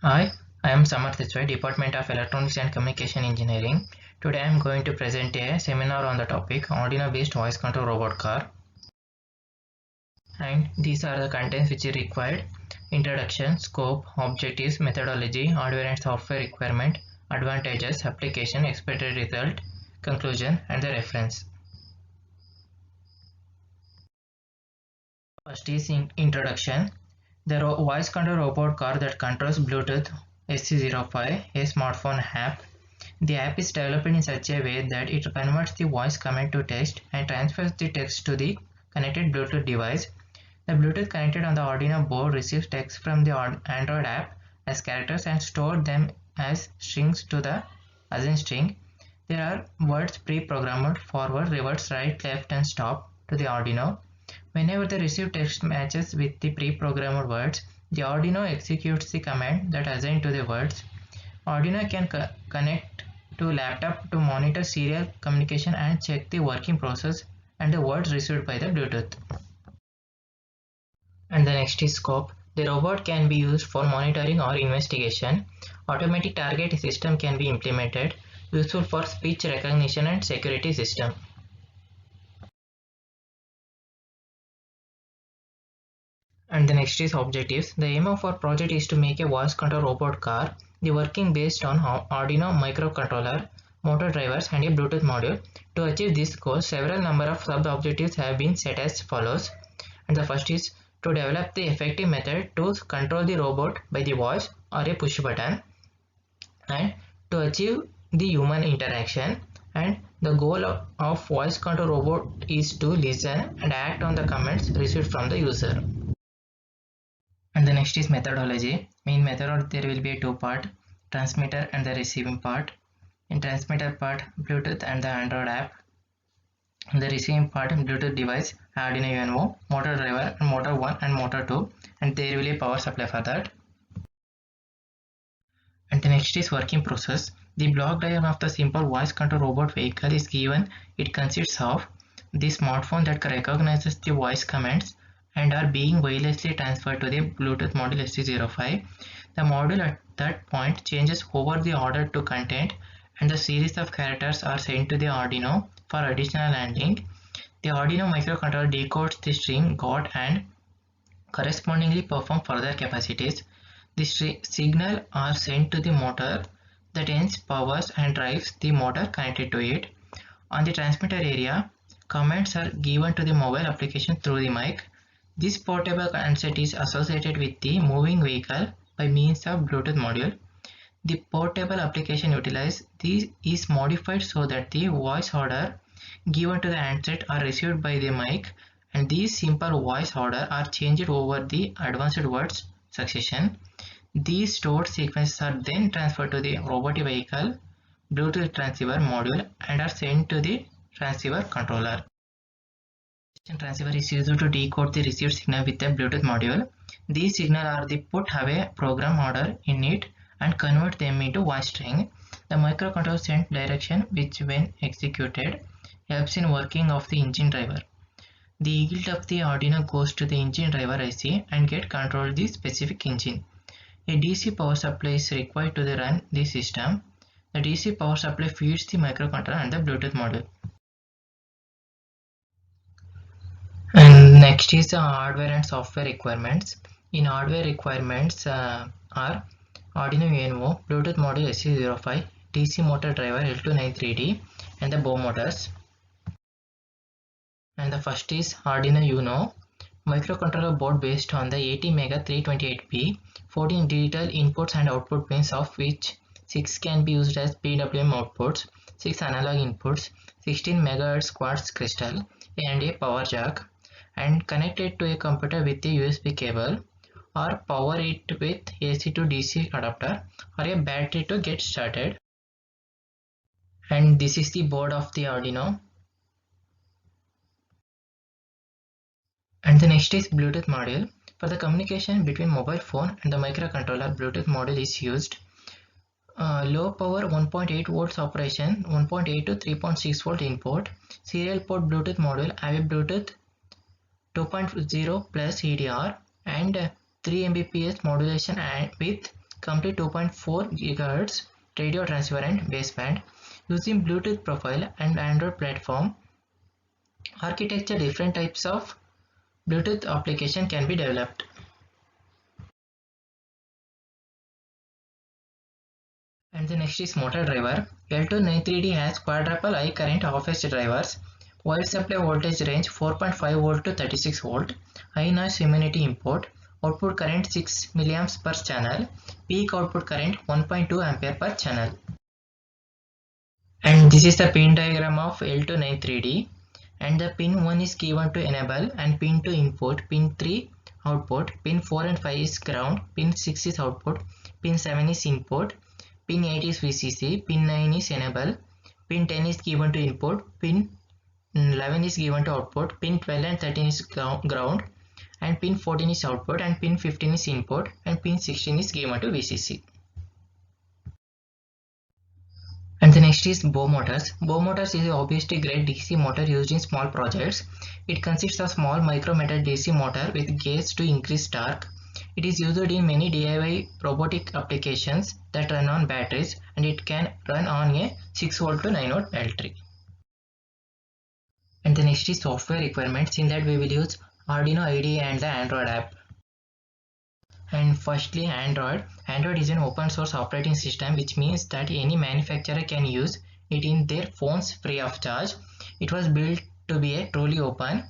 Hi, I am Samarth Desai, Department of Electronics and Communication Engineering. Today I am going to present a seminar on the topic Arduino-based voice control robot car. And these are the contents which are required: introduction, scope, objectives, methodology, hardware and software requirement, advantages, application, expected result, conclusion, and the reference. First is introduction. The voice control robot car that controls Bluetooth SC05, a smartphone app. The app is developed in such a way that it converts the voice command to text and transfers the text to the connected Bluetooth device. The Bluetooth connected on the Arduino board receives text from the Android app as characters and stores them as strings to the assigned string. There are words pre-programmed: forward, reverse, right, left, and stop to the Arduino. Whenever the received text matches with the pre-programmed words, the Arduino executes the command that assigned to the words. Arduino can connect to laptop to monitor serial communication and check the working process and the words received by the Bluetooth. And the next is scope. The robot can be used for monitoring or investigation. Automatic target system can be implemented, useful for speech recognition and security system. And the next is objectives. The aim of our project is to make a voice control robot car. The working based on Arduino microcontroller, motor drivers, and a Bluetooth module. To achieve this goal, several number of sub-objectives have been set as follows. And the first is to develop the effective method to control the robot by the voice or a push button, and to achieve the human interaction. And the goal of voice control robot is to listen and act on the commands received from the user. And the next is methodology. In method there will be a two-part: transmitter and the receiving part. In transmitter part, Bluetooth and the Android app. In the receiving part, Bluetooth device, Arduino UNO, motor driver, and motor 1 and motor 2, and there will be a power supply for that. And the next is working process. The block diagram of the simple voice control robot vehicle is given. It consists of the smartphone that recognizes the voice commands and are being wirelessly transferred to the Bluetooth module SC05. The module at that point changes over the order to content, and the series of characters are sent to the Arduino for additional handling. The Arduino microcontroller decodes the string got and correspondingly perform further capacities. The signal are sent to the motor that hence powers and drives the motor connected to it. On the transmitter area, commands are given to the mobile application through the mic. This portable handset is associated with the moving vehicle by means of Bluetooth module. The portable application utilized is modified so that the voice order given to the handset are received by the mic, and these simple voice order are changed over the advanced words succession. These stored sequences are then transferred to the robotic vehicle Bluetooth transceiver module and are sent to the transceiver controller. Transceiver is used to decode the received signal with the Bluetooth module. These signals are the put away program order in it and convert them into voice string. The microcontroller sends direction which, when executed, helps in working of the engine driver. The yield of the Arduino goes to the engine driver IC and get control the specific engine. A DC power supply is required to run the system. The DC power supply feeds the microcontroller and the Bluetooth module. And next is hardware and software requirements. In hardware requirements are Arduino UNO, Bluetooth module SC05, DC motor driver L293D, and the bow motors. And the first is Arduino UNO, microcontroller board based on the ATmega 328B, 14 digital inputs and output pins, of which 6 can be used as PWM outputs, 6 analog inputs, 16 MHz quartz crystal, and a power jack, and connected to a computer with a USB cable, or power it with AC to DC adapter or a battery to get started. And this is the board of the Arduino. And the next is Bluetooth module. For the communication between mobile phone and the microcontroller, Bluetooth module is used. Low power 1.8 volts operation, 1.8 to 3.6 volt input. Serial port Bluetooth module have a Bluetooth 2.0 plus EDR and 3 Mbps modulation and with complete 2.4 GHz radio transparent baseband using Bluetooth profile and Android platform architecture. Different types of Bluetooth application can be developed. And the next is motor driver. L293D has quadruple high current half-phase drivers, wide supply voltage range 4.5 volt to 36 volt, high noise immunity input, output current 6 milliamps per channel, peak output current 1.2 ampere per channel. And this is the pin diagram of L293D, and the pin 1 is given to enable and pin 2 input, pin 3 output, pin 4 and 5 is ground, pin 6 is output, pin 7 is input, pin 8 is VCC, pin 9 is enable, pin 10 is given to input, pin 11 is given to output, pin 12 and 13 is ground, and pin 14 is output, and pin 15 is input, and pin 16 is given to VCC. And the next is bow motors. Bow motors is a hobbyistic grade DC motor used in small projects. It consists of small micrometer DC motor with gauge to increase torque. It is used in many DIY robotic applications that run on batteries, and it can run on a 6 volt to 9 volt battery. And the next is software requirements. In that we will use Arduino IDE and the Android app. And firstly, Android. Android is an open source operating system, which means that any manufacturer can use it in their phones free of charge. It was built to be a truly open,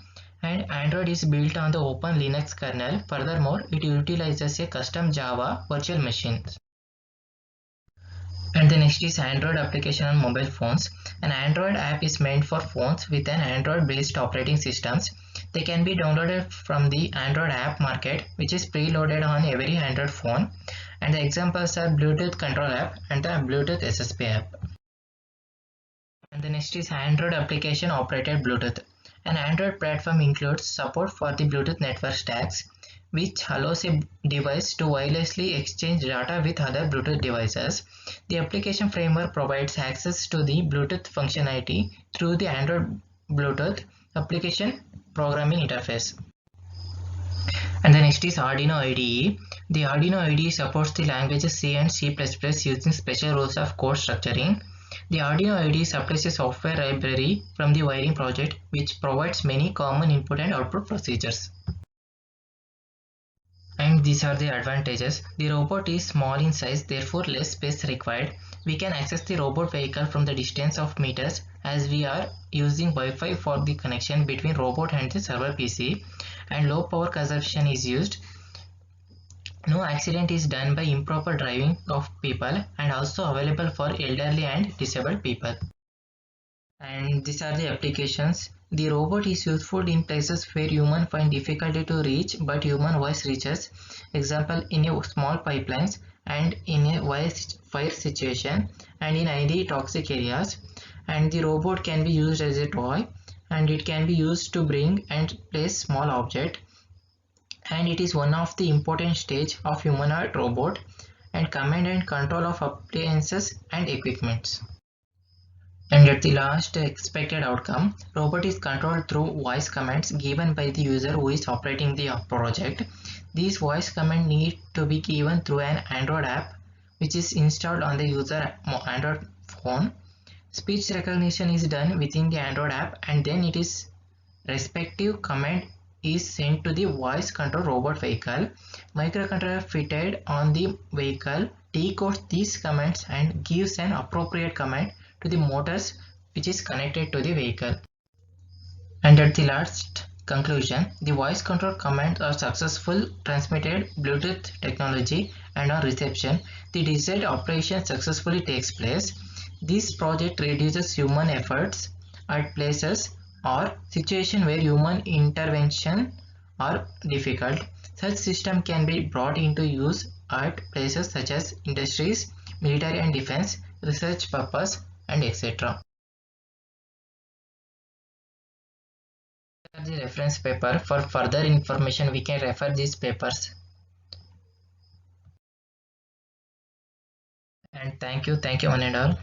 and Android is built on the Open Linux kernel. Furthermore, it utilizes a custom Java virtual machine. And the next is Android application on mobile phones. An Android app is meant for phones with an Android based operating systems. They can be downloaded from the Android app market, which is preloaded on every Android phone. And the examples are Bluetooth control app and the Bluetooth SSP app. And the next is Android application operated Bluetooth. An Android platform includes support for the Bluetooth network stacks, which allows a device to wirelessly exchange data with other Bluetooth devices. The application framework provides access to the Bluetooth functionality through the Android Bluetooth application programming interface. And the next is Arduino IDE. The Arduino IDE supports the languages C and C++ using special rules of code structuring. The Arduino IDE supplies a software library from the Wiring project, which provides many common input and output procedures. And these are the advantages. The robot is small in size, therefore less space required. We can access the robot vehicle from the distance of meters, as we are using Wi-Fi for the connection between robot and the server PC, and low power consumption is used. No accident is done by improper driving of people, and also available for elderly and disabled people. And these are the applications. The robot is useful in places where humans find difficulty to reach but human voice reaches. Example, in a small pipelines, and in a fire situation, and in highly toxic areas. And the robot can be used as a toy, and it can be used to bring and place small object. And it is one of the important stage of humanoid robot and command and control of appliances and equipments. And at the last expected outcome, robot is controlled through voice commands given by the user who is operating the project. These voice commands need to be given through an Android app, which is installed on the user Android phone. Speech recognition is done within the Android app, and then it is respective command is sent to the voice control robot vehicle. Microcontroller fitted on the vehicle decodes these commands and gives an appropriate command to the motors which is connected to the vehicle. And at the last conclusion, the voice control commands are successful transmitted Bluetooth technology, and on reception, the desired operation successfully takes place. This project reduces human efforts at places or situations where human intervention are difficult. Such system can be brought into use at places such as industries, military and defense, research purpose, and etc. The reference paper. For further information, we can refer these papers. And thank you one and all.